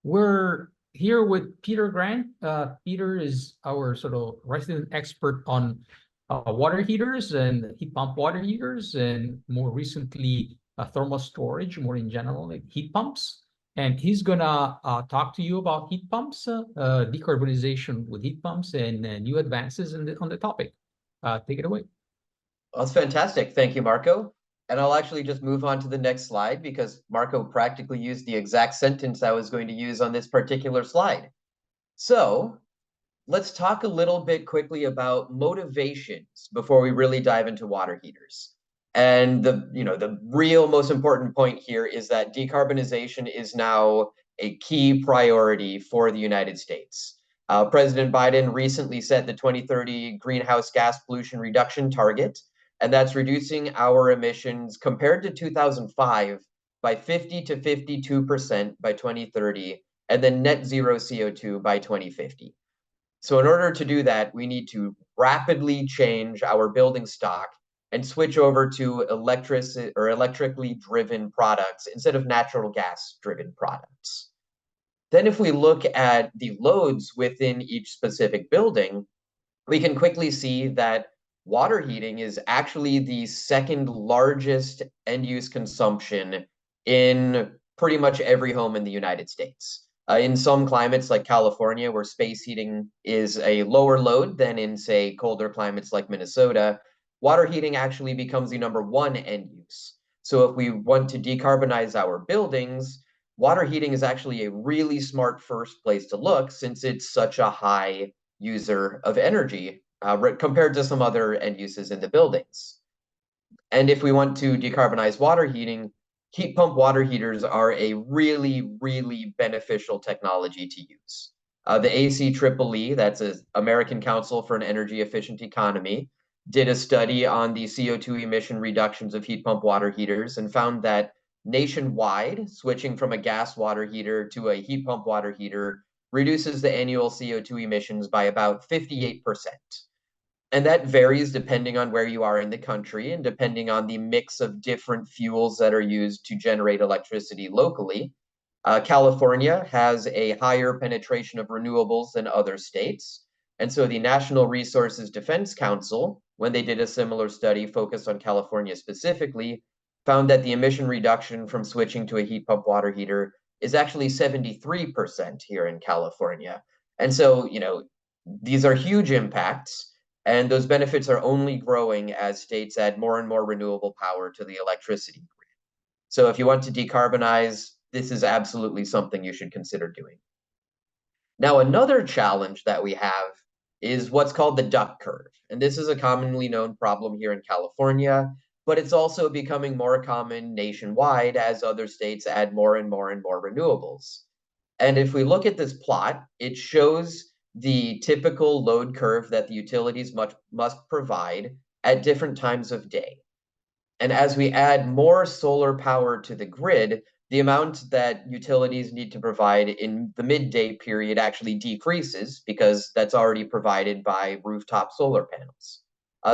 We're here with Peter Grant. Peter is our sort of resident expert on water heaters and heat pump water heaters, and more recently, thermal storage, more in general, like heat pumps. And he's gonna talk to you about heat pumps, decarbonization with heat pumps, and new advances on the topic. Take it away. That's fantastic. Thank you, Marco. And I'll actually just move on to the next slide because Marco practically used the exact sentence I was going to use on this particular slide. So let's talk a little bit quickly about motivations before we really dive into water heaters. And the real most important point here is that decarbonization is now a key priority for the United States. President Biden recently set the 2030 greenhouse gas pollution reduction target, and that's reducing our emissions compared to 2005 by 50 to 52% by 2030, and then net zero CO2 by 2050. So in order to do that, we need to rapidly change our building stock and switch over to electrically driven products instead of natural gas driven products. Then if we look at the loads within each specific building, we can quickly see that water heating is actually the second largest end use consumption in pretty much every home in the United States. In some climates like California, where space heating is a lower load than in, say, colder climates like Minnesota, water heating actually becomes the number one end use. So if we want to decarbonize our buildings, water heating is actually a really smart first place to look since it's such a high user of energy compared to some other end uses in the buildings. And if we want to decarbonize water heating, heat pump water heaters are a really, really beneficial technology to use. The ACEEE, that's the American Council for an Energy Efficient Economy, did a study on the CO2 emission reductions of heat pump water heaters and found that nationwide, switching from a gas water heater to a heat pump water heater reduces the annual CO2 emissions by about 58%. And that varies depending on where you are in the country and depending on the mix of different fuels that are used to generate electricity locally. California has a higher penetration of renewables than other states. And so the National Resources Defense Council, when they did a similar study focused on California specifically, found that the emission reduction from switching to a heat pump water heater is actually 73% here in California. And so, these are huge impacts, and those benefits are only growing as states add more and more renewable power to the electricity grid. So if you want to decarbonize, this is absolutely something you should consider doing. Now, another challenge that we have is what's called the duck curve. And this is a commonly known problem here in California, but it's also becoming more common nationwide as other states add more and more and more renewables. And if we look at this plot, it shows the typical load curve that the utilities must provide at different times of day. And as we add more solar power to the grid, the amount that utilities need to provide in the midday period actually decreases because that's already provided by rooftop solar panels.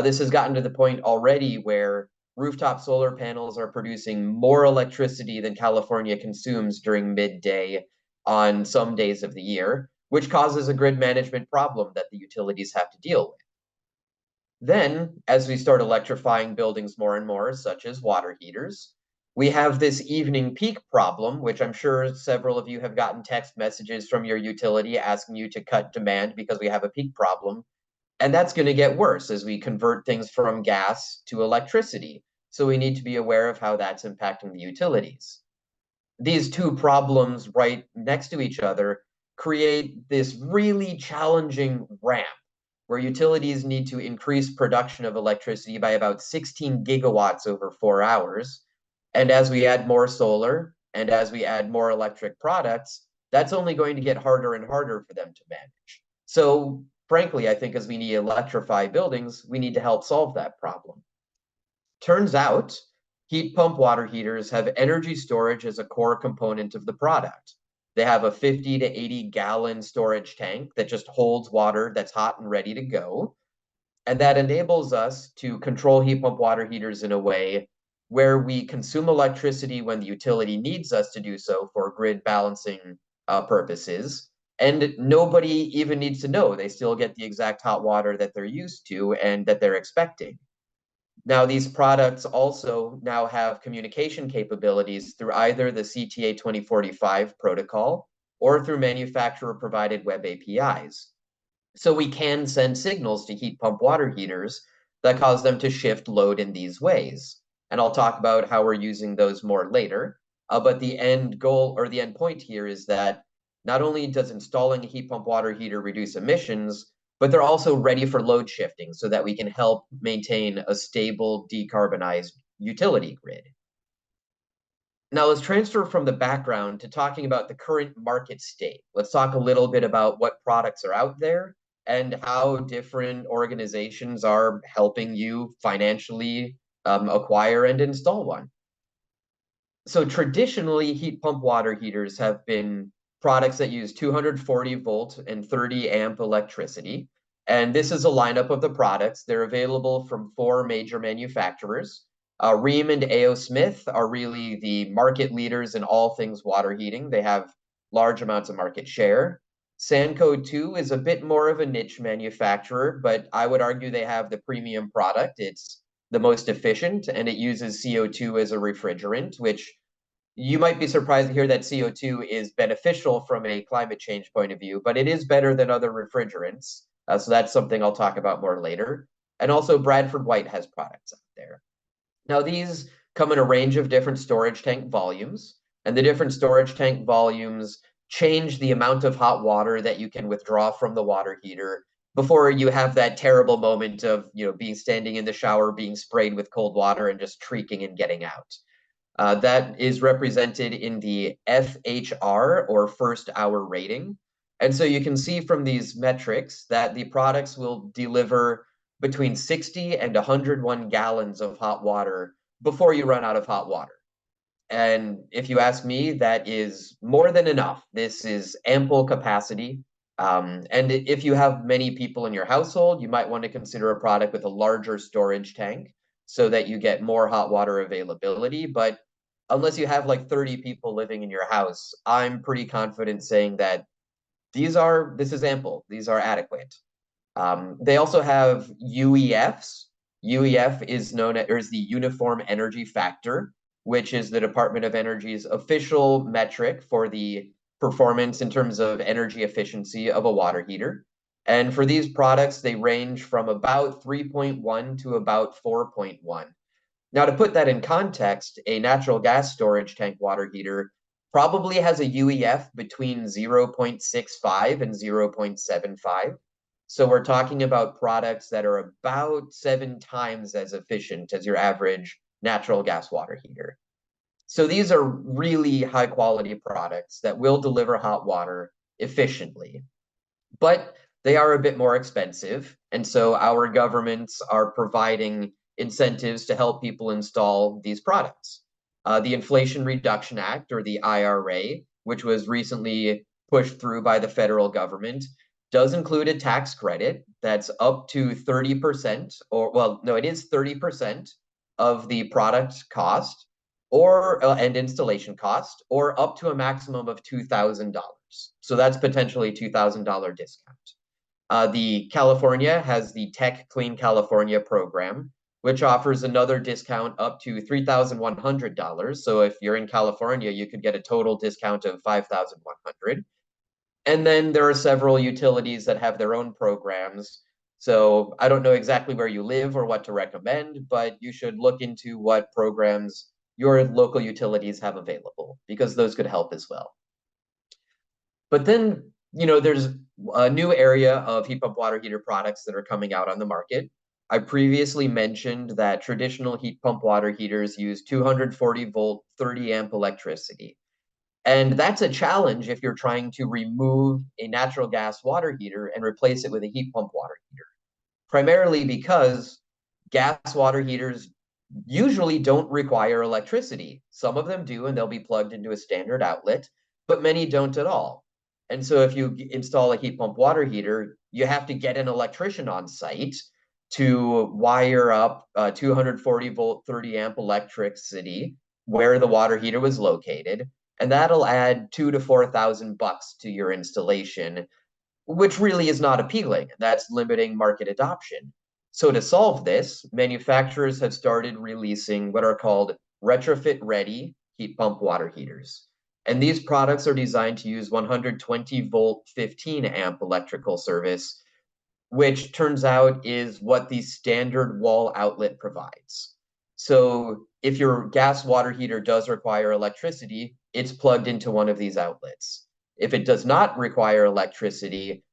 This has gotten to the point already where rooftop solar panels are producing more electricity than California consumes during midday on some days of the year, which causes a grid management problem that the utilities have to deal with. Then, as we start electrifying buildings more and more, such as water heaters, we have this evening peak problem, which I'm sure several of you have gotten text messages from your utility asking you to cut demand because we have a peak problem. And that's going to get worse as we convert things from gas to electricity. So we need to be aware of how that's impacting the utilities. These two problems right next to each other create this really challenging ramp where utilities need to increase production of electricity by about 16 gigawatts over 4 hours. And as we add more solar and as we add more electric products, that's only going to get harder and harder for them to manage. So frankly, I think as we need to electrify buildings, we need to help solve that problem. Turns out, heat pump water heaters have energy storage as a core component of the product. They have a 50 to 80 gallon storage tank that just holds water that's hot and ready to go. And that enables us to control heat pump water heaters in a way where we consume electricity when the utility needs us to do so for grid balancing purposes. And nobody even needs to know. They still get the exact hot water that they're used to and that they're expecting. Now, these products also now have communication capabilities through either the CTA 2045 protocol or through manufacturer-provided web APIs. So we can send signals to heat pump water heaters that cause them to shift load in these ways. And I'll talk about how we're using those more later. But the end goal or the end point here is that not only does installing a heat pump water heater reduce emissions, but they're also ready for load shifting so that we can help maintain a stable, decarbonized utility grid. Now let's transfer from the background to talking about the current market state. Let's talk a little bit about what products are out there and how different organizations are helping you financially acquire and install one. So traditionally, heat pump water heaters have been products that use 240 volt and 30 amp electricity. And this is a lineup of the products. They're available from 4 major manufacturers. Rheem and A.O. Smith are really the market leaders in all things water heating. They have large amounts of market share. Sanco 2 is a bit more of a niche manufacturer, but I would argue they have the premium product. It's the most efficient, and it uses CO2 as a refrigerant, which you might be surprised to hear that CO2 is beneficial from a climate change point of view, but it is better than other refrigerants. So that's something I'll talk about more later. And also Bradford White has products out there. Now these come in a range of different storage tank volumes, and the different storage tank volumes change the amount of hot water that you can withdraw from the water heater before you have that terrible moment of being standing in the shower, being sprayed with cold water and just shrieking and getting out. That is represented in the FHR, or first hour rating. And so you can see from these metrics that the products will deliver between 60 and 101 gallons of hot water before you run out of hot water. And if you ask me, that is more than enough. This is ample capacity. And if you have many people in your household, you might want to consider a product with a larger storage tank so that you get more hot water availability. But unless you have like 30 people living in your house, I'm pretty confident saying that this is ample. These are adequate. They also have UEFs. UEF is known as the Uniform Energy Factor, which is the Department of Energy's official metric for the performance in terms of energy efficiency of a water heater. And for these products, they range from about 3.1 to about 4.1. Now, to put that in context, a natural gas storage tank water heater probably has a UEF between 0.65 and 0.75. So we're talking about products that are about 7 times as efficient as your average natural gas water heater. So these are really high quality products that will deliver hot water efficiently, but they are a bit more expensive. And so our governments are providing incentives to help people install these products. The Inflation Reduction Act, or the IRA, which was recently pushed through by the federal government, does include a tax credit that's up to 30%, or well, no, it is 30% of the product cost, or and installation cost, or up to a maximum of $2,000. So that's potentially a $2,000 discount. The California has the Tech Clean California program, which offers another discount up to $3,100. So if you're in California, you could get a total discount of $5,100. And then there are several utilities that have their own programs. So I don't know exactly where you live or what to recommend, but you should look into what programs your local utilities have available, because those could help as well. But then, there's a new area of heat pump water heater products that are coming out on the market. I previously mentioned that traditional heat pump water heaters use 240 volt, 30 amp electricity. And that's a challenge if you're trying to remove a natural gas water heater and replace it with a heat pump water heater, primarily because gas water heaters usually don't require electricity. Some of them do, and they'll be plugged into a standard outlet, but many don't at all. And so if you install a heat pump water heater, you have to get an electrician on site to wire up 240 volt, 30 amp electricity where the water heater was located. and that'll add $2,000 to $4,000 to your installation, which really is not appealing. That's limiting market adoption. So to solve this, manufacturers have started releasing what are called retrofit-ready heat pump water heaters. And these products are designed to use 120-volt, 15-amp electrical service, which turns out is what the standard wall outlet provides. So if your gas water heater does require electricity, it's plugged into one of these outlets. If it does not require electricity,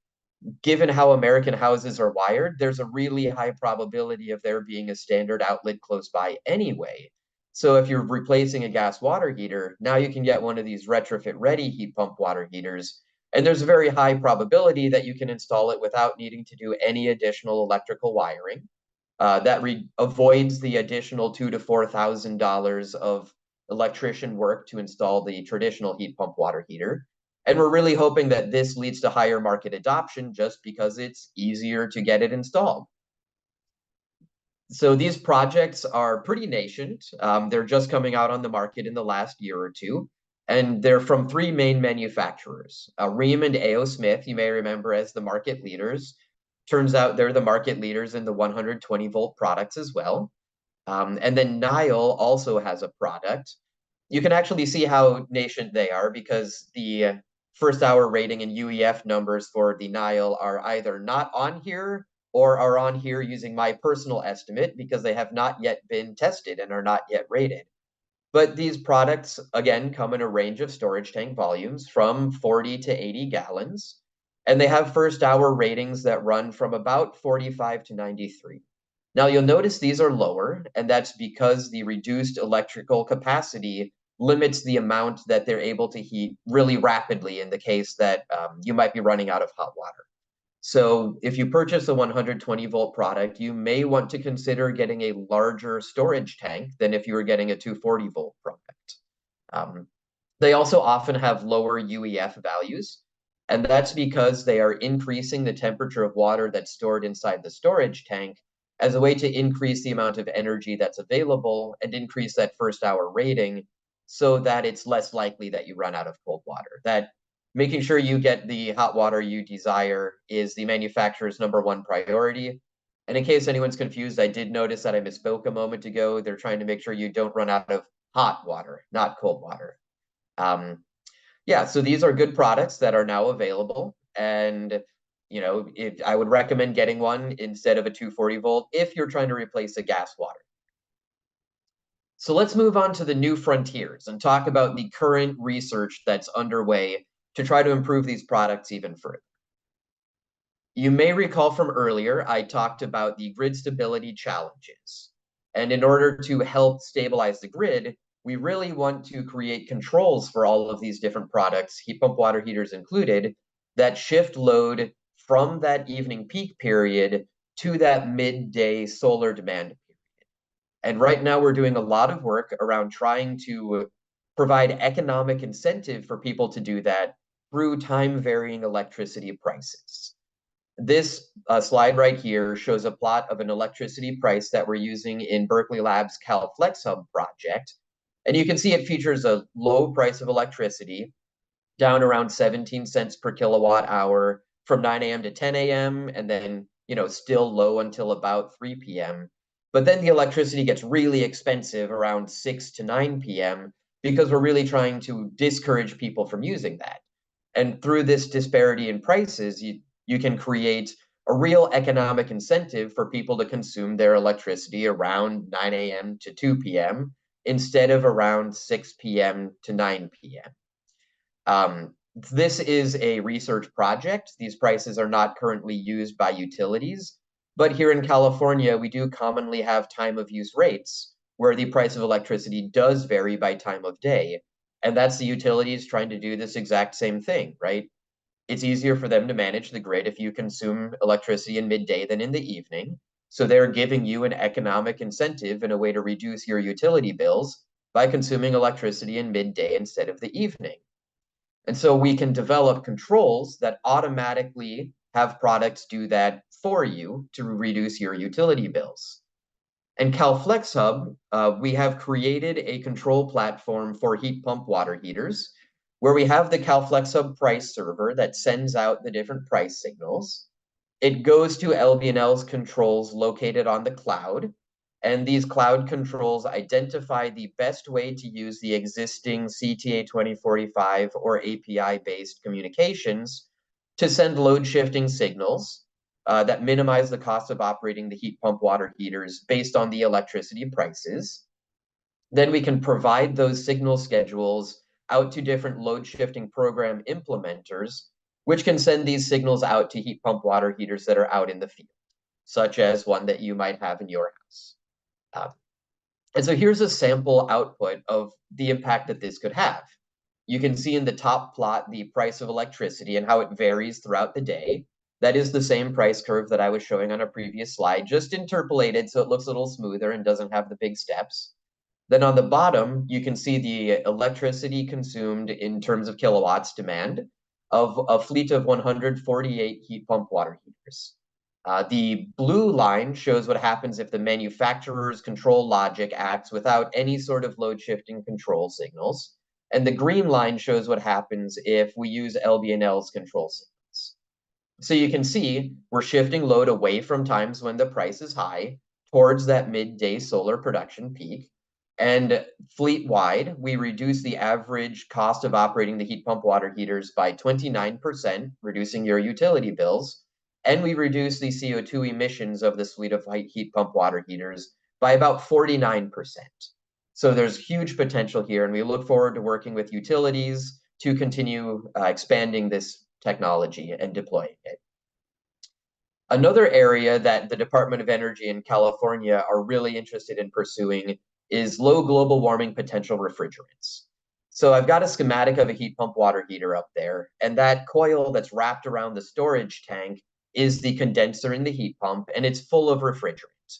given how American houses are wired, there's a really high probability of there being a standard outlet close by anyway. So if you're replacing a gas water heater, now you can get one of these retrofit-ready heat pump water heaters, and there's a very high probability that you can install it without needing to do any additional electrical wiring. That avoids the additional $2,000 to $4,000 of electrician work to install the traditional heat pump water heater. And we're really hoping that this leads to higher market adoption just because it's easier to get it installed. So these projects are pretty nascent. They're just coming out on the market in the last year or two, and they're from three main manufacturers. Rheem and A.O. Smith, you may remember as the market leaders. Turns out they're the market leaders in the 120-volt products as well. And then Nile also has a product. You can actually see how nascent they are because the first hour rating and UEF numbers for the Nile are either not on here or are on here using my personal estimate because they have not yet been tested and are not yet rated. But these products, again, come in a range of storage tank volumes from 40 to 80 gallons, and they have first hour ratings that run from about 45 to 93. Now you'll notice these are lower, and that's because the reduced electrical capacity limits the amount that they're able to heat really rapidly in the case that you might be running out of hot water. So if you purchase a 120-volt product, you may want to consider getting a larger storage tank than if you were getting a 240-volt product. They also often have lower UEF values, and that's because they are increasing the temperature of water that's stored inside the storage tank as a way to increase the amount of energy that's available and increase that first hour rating so that it's less likely that you run out of cold water. That making sure you get the hot water you desire is the manufacturer's #1 priority. And in case anyone's confused, I did notice that I misspoke a moment ago. They're trying to make sure you don't run out of hot water, not cold water. Yeah, so these are good products that are now available. And I would recommend getting one instead of a 240-volt if you're trying to replace a gas water. So let's move on to the new frontiers and talk about the current research that's underway to try to improve these products even further. You may recall from earlier, I talked about the grid stability challenges. And in order to help stabilize the grid, we really want to create controls for all of these different products, heat pump water heaters included, that shift load from that evening peak period to that midday solar demand period. And right now we're doing a lot of work around trying to provide economic incentive for people to do that through time-varying electricity prices. This slide right here shows a plot of an electricity price that we're using in Berkeley Labs' CalFlexHub project. And you can see it features a low price of electricity, down around 17 cents per kilowatt hour from 9 a.m. to 10 a.m., and then, still low until about 3 p.m. But then the electricity gets really expensive around 6 to 9 p.m. because we're really trying to discourage people from using that. And through this disparity in prices, you can create a real economic incentive for people to consume their electricity around 9 a.m. to 2 p.m. instead of around 6 p.m. to 9 p.m. This is a research project. These prices are not currently used by utilities, but here in California, we do commonly have time of use rates where the price of electricity does vary by time of day. And that's the utilities trying to do this exact same thing, right? It's easier for them to manage the grid if you consume electricity in midday than in the evening. So they're giving you an economic incentive and a way to reduce your utility bills by consuming electricity in midday instead of the evening. And so we can develop controls that automatically have products do that for you to reduce your utility bills. And CalFlexHub, we have created a control platform for heat pump water heaters. where we have the CalFlex Hub price server that sends out the different price signals. It goes to LBNL's controls located on the cloud, and these cloud controls identify the best way to use the existing CTA 2045 or API-based communications to send load shifting signals that minimize the cost of operating the heat pump water heaters based on the electricity prices. Then we can provide those signal schedules out to different load shifting program implementers, which can send these signals out to heat pump water heaters that are out in the field, such as one that you might have in your house. And so here's a sample output of the impact that this could have. You can see in the top plot the price of electricity and how it varies throughout the day. That is the same price curve that I was showing on a previous slide, just interpolated so it looks a little smoother and doesn't have the big steps. Then on the bottom, you can see the electricity consumed in terms of kilowatts demand of a fleet of 148 heat pump water heaters. The blue line shows what happens if the manufacturer's control logic acts without any sort of load shifting control signals. And the green line shows what happens if we use LBNL's control signals. So you can see we're shifting load away from times when the price is high towards that midday solar production peak. And fleet-wide, we reduce the average cost of operating the heat pump water heaters by 29%, reducing your utility bills. And we reduce the CO2 emissions of this fleet of heat pump water heaters by about 49%. So there's huge potential here, and we look forward to working with utilities to continue expanding this technology and deploying it. Another area that the Department of Energy in California are really interested in pursuing is low global warming potential refrigerants. So I've got a schematic of a heat pump water heater up there, and that coil that's wrapped around the storage tank is the condenser in the heat pump, and it's full of refrigerant.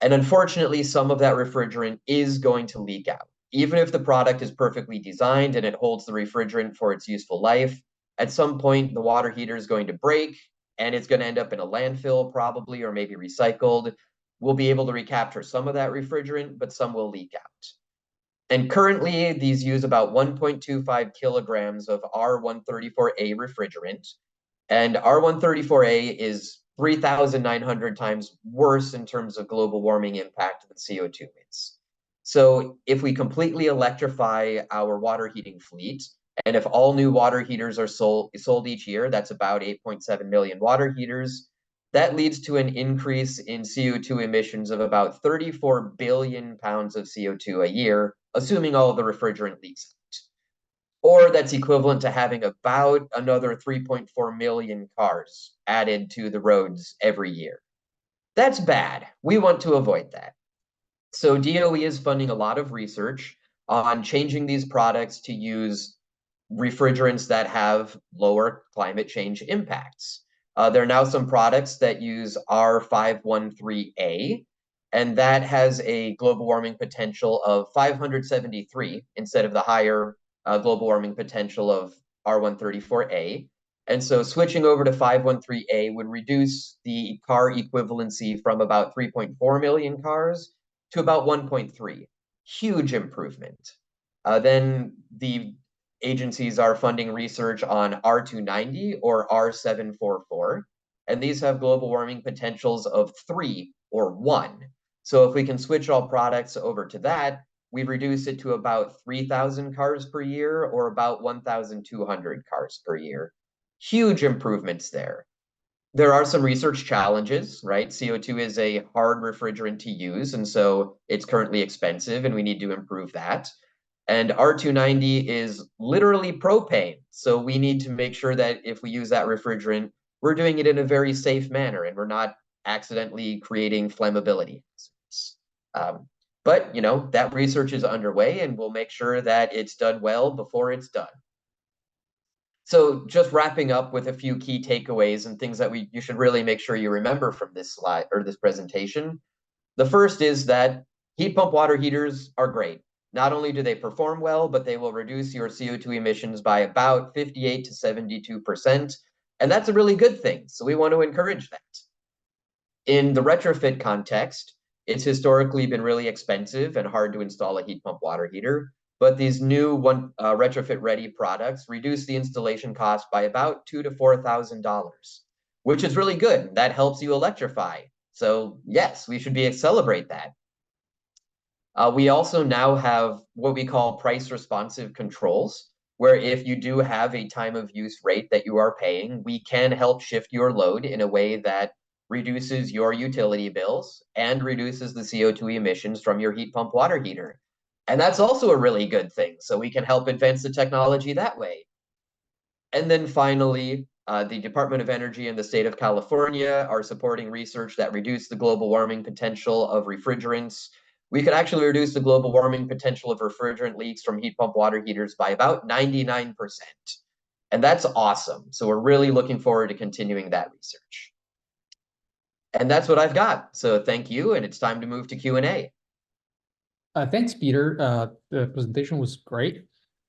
And unfortunately, some of that refrigerant is going to leak out. Even if the product is perfectly designed and it holds the refrigerant for its useful life, at some point the water heater is going to break and it's going to end up in a landfill probably, or maybe recycled. We'll be able to recapture some of that refrigerant, but some will leak out. And currently, these use about 1.25 kilograms of R134A refrigerant. And R134A is 3,900 times worse in terms of global warming impact than CO2 is. So if we completely electrify our water heating fleet, and if all new water heaters are sold each year, that's about 8.7 million water heaters, that leads to an increase in CO2 emissions of about 34 billion pounds of CO2 a year, assuming all of the refrigerant leaks out. Or that's equivalent to having about another 3.4 million cars added to the roads every year. That's bad. We want to avoid that. So DOE is funding a lot of research on changing these products to use refrigerants that have lower climate change impacts. There are now some products that use R513A, and that has a global warming potential of 573 instead of the higher global warming potential of R134A. And so switching over to 513A would reduce the car equivalency from about 3.4 million cars to about 1.3. Huge improvement. Then the agencies are funding research on R290 or R744, and these have global warming potentials of 3 or 1. So if we can switch all products over to that, we reduce it to about 3,000 cars per year or about 1,200 cars per year. Huge improvements there. There are some research challenges, right? CO2 is a hard refrigerant to use, and so it's currently expensive, and we need to improve that. And R290 is literally propane, so we need to make sure that if we use that refrigerant, we're doing it in a very safe manner, and we're not accidentally creating flammability hazards. But, that research is underway, and we'll make sure that it's done well before it's done. So just wrapping up with a few key takeaways and things that you should really make sure you remember from this slide or this presentation. The first is that heat pump water heaters are great. Not only do they perform well, but they will reduce your CO2 emissions by about 58 to 72%. And that's a really good thing. So we want to encourage that. In the retrofit context, it's historically been really expensive and hard to install a heat pump water heater. but these new retrofit-ready products reduce the installation cost by about $2,000 to $4,000, which is really good. That helps you electrify. So yes, we should celebrate that. We also now have what we call price responsive controls, where if you do have a time of use rate that you are paying, we can help shift your load in a way that reduces your utility bills and reduces the CO2 emissions from your heat pump water heater. And that's also a really good thing. So we can help advance the technology that way. And then finally, the Department of Energy and the state of California are supporting research that reduce the global warming potential of refrigerants. We could actually reduce the global warming potential of refrigerant leaks from heat pump water heaters by about 99%. And that's awesome. So we're really looking forward to continuing that research. And that's what I've got. So thank you, and it's time to move to Q&A. Thanks, Peter. The presentation was great.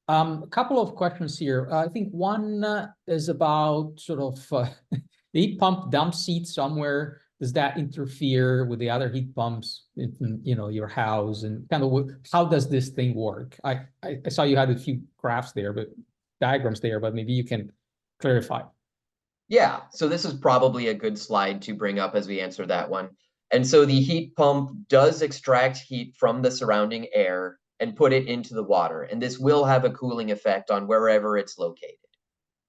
A couple of questions here. I think one is about sort of the heat pump dump seat somewhere. Does that interfere with the other heat pumps in your house, and kind of how does this thing work? I saw you had a few graphs there, but diagrams there, but maybe you can clarify. Yeah, so this is probably a good slide to bring up as we answer that one. And so the heat pump does extract heat from the surrounding air and put it into the water. And this will have a cooling effect on wherever it's located.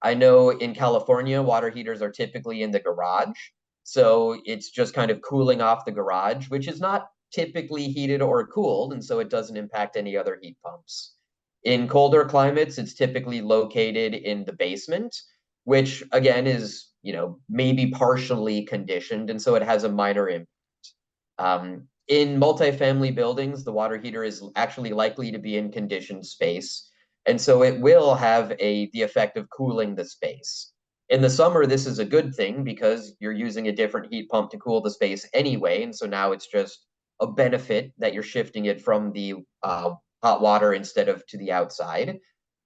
I know in California, water heaters are typically in the garage. So it's just kind of cooling off the garage, which is not typically heated or cooled. And so it doesn't impact any other heat pumps. In colder climates, it's typically located in the basement, which again is, maybe partially conditioned. And so it has a minor impact. In multifamily buildings, the water heater is actually likely to be in conditioned space. And so it will have the effect of cooling the space. In the summer, this is a good thing because you're using a different heat pump to cool the space anyway. And so now it's just a benefit that you're shifting it from the hot water instead of to the outside.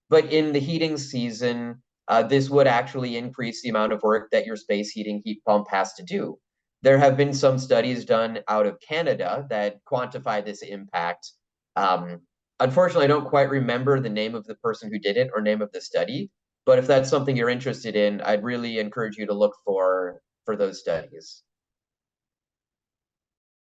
But in the heating season, this would actually increase the amount of work that your space heating heat pump has to do. There have been some studies done out of Canada that quantify this impact. Unfortunately, I don't quite remember the name of the person who did it or name of the study, but if that's something you're interested in, I'd really encourage you to look for those studies.